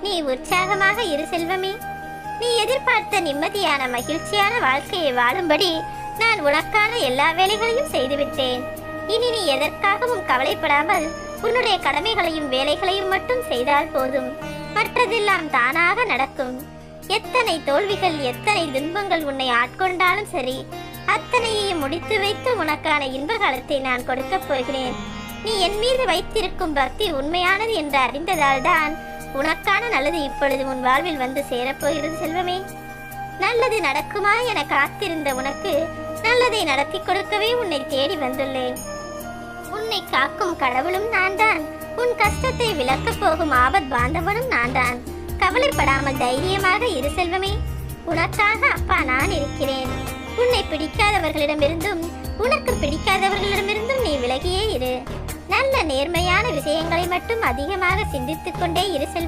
நீ உற்சாகமாக இரு செல்வமே. நீ எதிர்பார்த்த நிம்மதியான மகிழ்ச்சியான வாழ்க்கையை வாழும்படி நான் உனக்கான எல்லா வேலைகளையும் செய்துவிட்டேன். இனி நீ எதற்காகவும் கவலைப்படாமல் உன்னுடைய கடமைகளையும் வேலைகளையும் மட்டும் செய்தால் போதும். மற்றதெல்லாம் தானாக நடக்கும். எத்தனை தோல்விகள் எத்தனை துன்பங்கள் உன்னை ஆட்கொண்டாலும் சரி, அத்தனையையும் முடித்து வைத்து உனக்கான இன்ப காலத்தை நான் கொடுக்கப் போகிறேன். நீ என் மீது வைத்திருக்கும் பக்தி உண்மையானது என்று அறிந்ததால் தான் உனக்கான நல்லது இப்பொழுது உன் வாழ்வில் வந்து சேரப்போகிறது செல்வமே. நல்லது நடக்குமா என காத்திருந்த உனக்கு நல்லதை நடத்தி கொடுக்கவே உன்னை தேடி வந்துள்ளேன். உன்னை காக்கும் கடவுளும் நான் தான். உன் கஷ்டத்தை விலக்கப் போகும் ஆபத் பாந்தவனும் நான் தான். கவலைப்படாமல் தைரியமாக இரு செல்வமே. உனக்காக அப்பா நான் இருக்கிறேன். உன்னை பிடிக்காதவர்களிடமிருந்தும் உனக்கு பிடிக்காதவர்களிடமிருந்தும் நீ விலகியே இரு. நல்ல நேர்மையான விஷயங்களை மட்டும் அதிகமாக சிந்தித்துக் கொண்டே இரு செல்வமே.